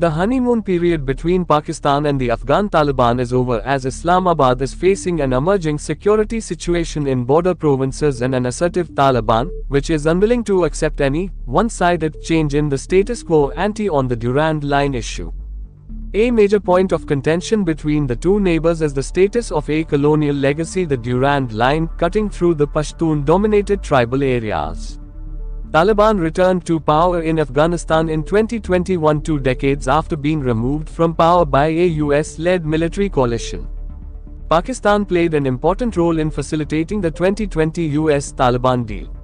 The honeymoon period between Pakistan and the Afghan Taliban is over as Islamabad is facing an emerging security situation in border provinces and an assertive Taliban, which is unwilling to accept any one-sided change in the status quo ante on the Durand Line issue. A major point of contention between the two neighbors is the status of a colonial legacy, the Durand Line, cutting through the Pashtun-dominated tribal areas. Taliban returned to power in Afghanistan in 2021, 2 decades after being removed from power by a US-led military coalition. Pakistan played an important role in facilitating the 2020 US-Taliban deal.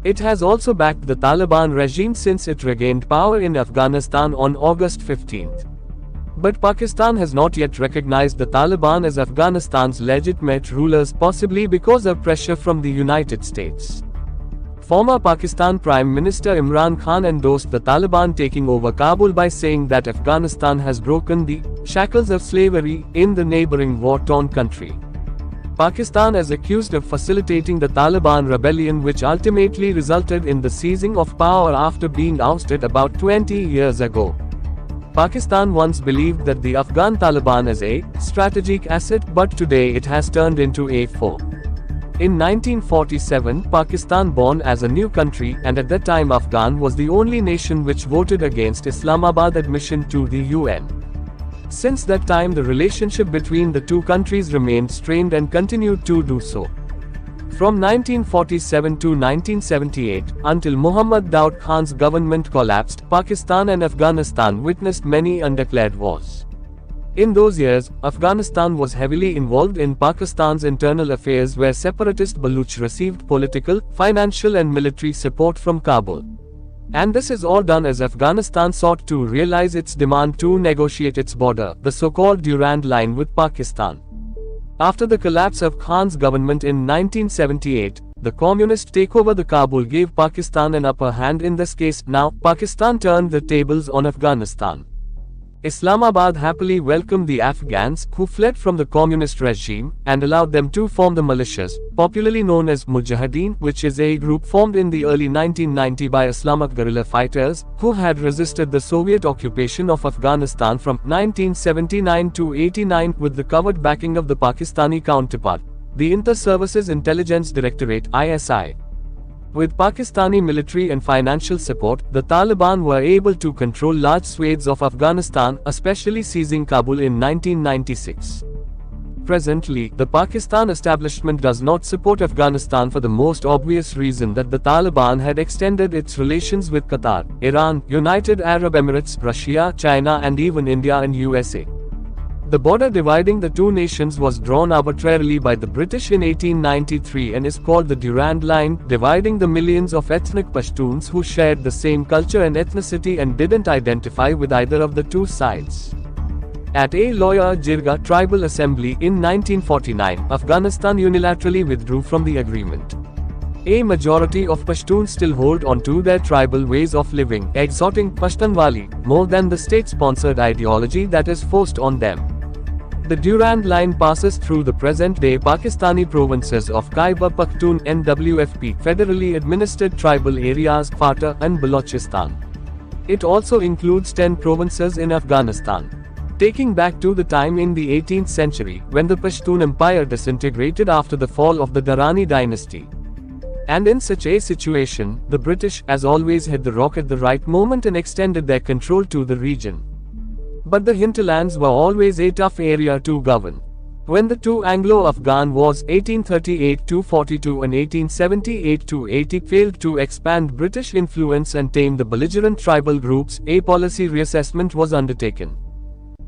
It has also backed the Taliban regime since it regained power in Afghanistan on August 15. But Pakistan has not yet recognized the Taliban as Afghanistan's legitimate rulers, possibly because of pressure from the United States. Former Pakistan Prime Minister Imran Khan endorsed the Taliban taking over Kabul by saying that Afghanistan has broken the shackles of slavery in the neighboring war-torn country. Pakistan is accused of facilitating the Taliban rebellion, which ultimately resulted in the seizing of power after being ousted about 20 years ago. Pakistan once believed that the Afghan Taliban is a strategic asset, but today it has turned into a foe. In 1947, Pakistan born as a new country, and at that time Afghan was the only nation which voted against Islamabad admission to the UN. Since that time the relationship between the two countries remained strained and continued to do so. From 1947 to 1978, until Muhammad Daud Khan's government collapsed, Pakistan and Afghanistan witnessed many undeclared wars. In those years, Afghanistan was heavily involved in Pakistan's internal affairs, where separatist Baluch received political, financial and military support from Kabul. And this is all done as Afghanistan sought to realize its demand to negotiate its border, the so-called Durand Line, with Pakistan. After the collapse of Khan's government in 1978, the communist takeover the Kabul gave Pakistan an upper hand in this case. Now, Pakistan turned the tables on Afghanistan. Islamabad happily welcomed the Afghans who fled from the communist regime and allowed them to form the militias, popularly known as Mujahideen, which is a group formed in the early 1990s by Islamic guerrilla fighters who had resisted the Soviet occupation of Afghanistan from 1979 to 89 with the covert backing of the Pakistani counterpart, the Inter-Services Intelligence Directorate (ISI). With Pakistani military and financial support, the Taliban were able to control large swathes of Afghanistan, especially seizing Kabul in 1996. Presently, the Pakistan establishment does not support Afghanistan for the most obvious reason that the Taliban had extended its relations with Qatar, Iran, United Arab Emirates, Russia, China and even India and USA. The border dividing the two nations was drawn arbitrarily by the British in 1893 and is called the Durand Line, dividing the millions of ethnic Pashtuns who shared the same culture and ethnicity and didn't identify with either of the two sides. At a Loya Jirga tribal assembly in 1949, Afghanistan unilaterally withdrew from the agreement. A majority of Pashtuns still hold on to their tribal ways of living, exhorting Pashtunwali more than the state-sponsored ideology that is forced on them. The Durand Line passes through the present-day Pakistani provinces of Khyber Pakhtunkhwa (NWFP), federally administered tribal areas Fata and Balochistan. It also includes 10 provinces in Afghanistan. Taking back to the time in the 18th century, when the Pashtun Empire disintegrated after the fall of the Durrani dynasty. And in such a situation, the British, as always, hit the rock at the right moment and extended their control to the region. But the hinterlands were always a tough area to govern. When the two Anglo-Afghan Wars 1838–42 and 1878–80 failed to expand British influence and tame the belligerent tribal groups, a policy reassessment was undertaken.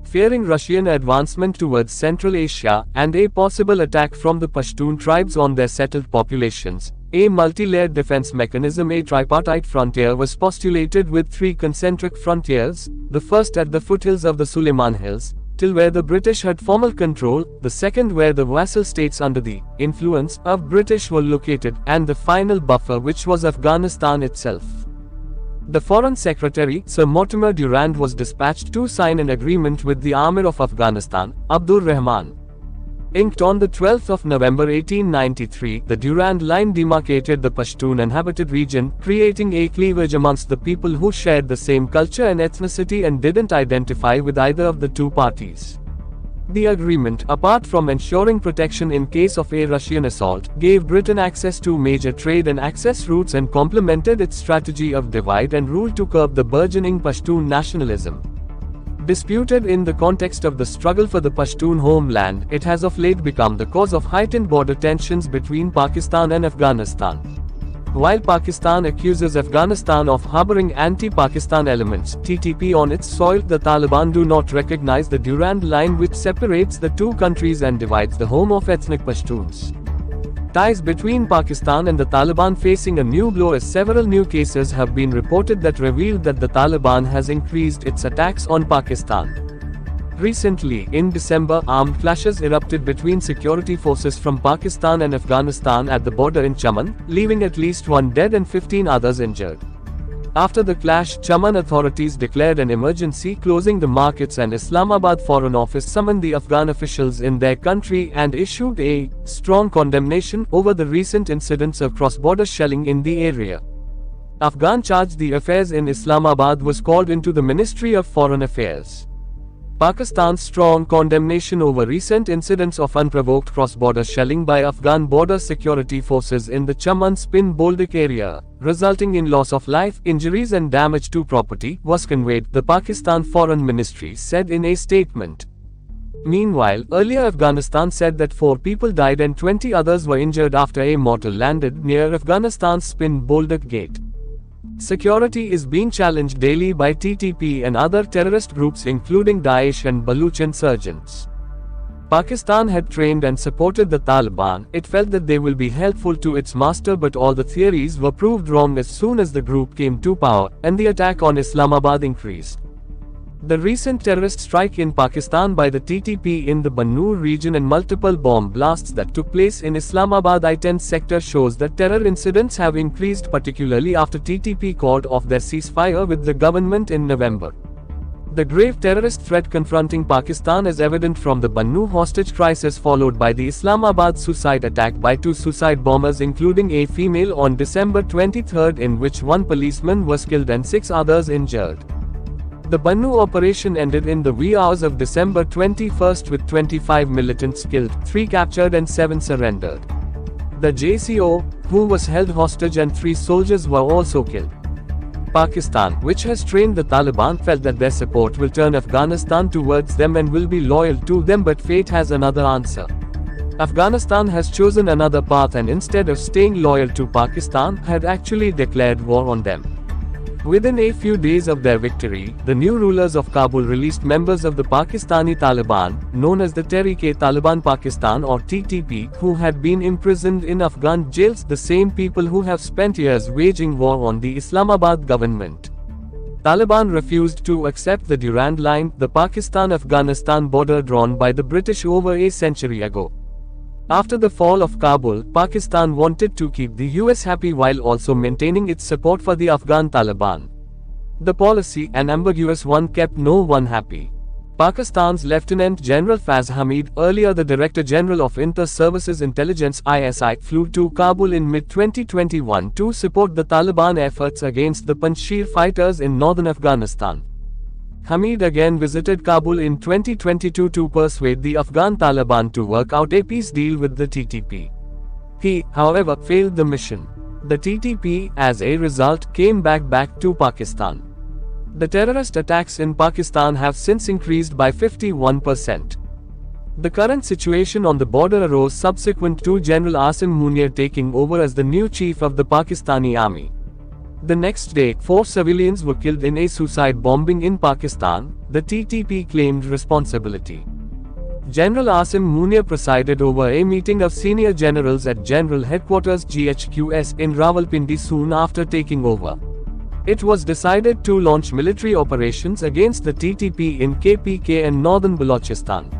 Fearing Russian advancement towards Central Asia and a possible attack from the Pashtun tribes on their settled populations, a multi-layered defense mechanism, a tripartite frontier, was postulated with 3 concentric frontiers, the first at the foothills of the Suleiman Hills, till where the British had formal control, the second where the vassal states under the influence of British were located, and the final buffer, which was Afghanistan itself. The Foreign Secretary, Sir Mortimer Durand, was dispatched to sign an agreement with the Amir of Afghanistan, Abdur Rahman. Inked on the 12th of November 1893, the Durand Line demarcated the Pashtun-inhabited region, creating a cleavage amongst the people who shared the same culture and ethnicity and didn't identify with either of the two parties. The agreement, apart from ensuring protection in case of a Russian assault, gave Britain access to major trade and access routes and complemented its strategy of divide and rule to curb the burgeoning Pashtun nationalism. Disputed in the context of the struggle for the Pashtun homeland, it has of late become the cause of heightened border tensions between Pakistan and Afghanistan. While Pakistan accuses Afghanistan of harboring anti-Pakistan elements, TTP, on its soil, the Taliban do not recognize the Durand Line which separates the two countries and divides the home of ethnic Pashtuns. Ties between Pakistan and the Taliban facing a new blow as several new cases have been reported that revealed that the Taliban has increased its attacks on Pakistan. Recently, in December, armed clashes erupted between security forces from Pakistan and Afghanistan at the border in Chaman, leaving at least 1 dead and 15 others injured. After the clash, Chaman authorities declared an emergency, closing the markets, and Islamabad Foreign Office summoned the Afghan officials in their country and issued a strong condemnation over the recent incidents of cross-border shelling in the area. Afghan charge the affairs in Islamabad was called into the Ministry of Foreign Affairs. Pakistan's strong condemnation over recent incidents of unprovoked cross-border shelling by Afghan border security forces in the Chaman-Spin Boldak area, resulting in loss of life, injuries and damage to property, was conveyed, the Pakistan Foreign Ministry said in a statement. Meanwhile, earlier Afghanistan said that 4 people died and 20 others were injured after a mortar landed near Afghanistan's Spin Boldak gate. Security is being challenged daily by TTP and other terrorist groups including Daesh and Baluch insurgents. Pakistan had trained and supported the Taliban. It felt that they will be helpful to its master, but all the theories were proved wrong as soon as the group came to power, and the attack on Islamabad increased. The recent terrorist strike in Pakistan by the TTP in the Bannoor region and multiple bomb blasts that took place in Islamabad I-10 sector shows that terror incidents have increased, particularly after TTP called off their ceasefire with the government in November. The grave terrorist threat confronting Pakistan is evident from the Bannoor hostage crisis followed by the Islamabad suicide attack by 2 suicide bombers including a female on December 23 in which 1 policeman was killed and 6 others injured. The Bannoor operation ended in the wee hours of December 21 with 25 militants killed, 3 captured and 7 surrendered. The JCO, who was held hostage, and 3 soldiers were also killed. Pakistan, which has trained the Taliban, felt that their support will turn Afghanistan towards them and will be loyal to them, but fate has another answer. Afghanistan has chosen another path and instead of staying loyal to Pakistan, had actually declared war on them. Within a few days of their victory, the new rulers of Kabul released members of the Pakistani Taliban, known as the Tehreek-e-Taliban Pakistan or TTP, who had been imprisoned in Afghan jails, the same people who have spent years waging war on the Islamabad government. Taliban refused to accept the Durand Line, the Pakistan-Afghanistan border drawn by the British over a century ago. After the fall of Kabul, Pakistan wanted to keep the US happy while also maintaining its support for the Afghan Taliban. The policy, an ambiguous one, kept no one happy. Pakistan's Lieutenant General Faz Hamid, earlier the Director General of Inter-Services Intelligence (ISI), flew to Kabul in mid-2021 to support the Taliban efforts against the Panjshir fighters in northern Afghanistan. Hamid again visited Kabul in 2022 to persuade the Afghan Taliban to work out a peace deal with the TTP. He, however, failed the mission. The TTP, as a result, came back to Pakistan. The terrorist attacks in Pakistan have since increased by 51%. The current situation on the border arose subsequent to General Asim Munir taking over as the new chief of the Pakistani army. The next day, 4 civilians were killed in a suicide bombing in Pakistan. The TTP claimed responsibility. General Asim Munir presided over a meeting of senior generals at General Headquarters GHQS in Rawalpindi soon after taking over. It was decided to launch military operations against the TTP in KPK and northern Balochistan.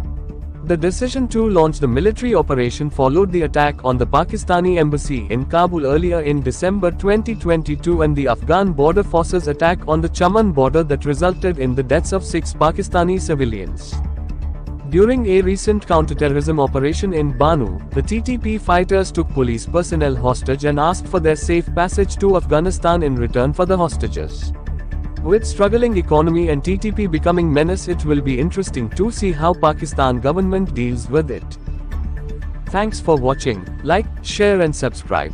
The decision to launch the military operation followed the attack on the Pakistani embassy in Kabul earlier in December 2022 and the Afghan border forces attack on the Chaman border that resulted in the deaths of 6 Pakistani civilians. During a recent counterterrorism operation in Banu, the TTP fighters took police personnel hostage and asked for their safe passage to Afghanistan in return for the hostages. With struggling economy and TTP becoming menace, it will be interesting to see how Pakistan government deals with it. Thanks for watching. Like, share and subscribe.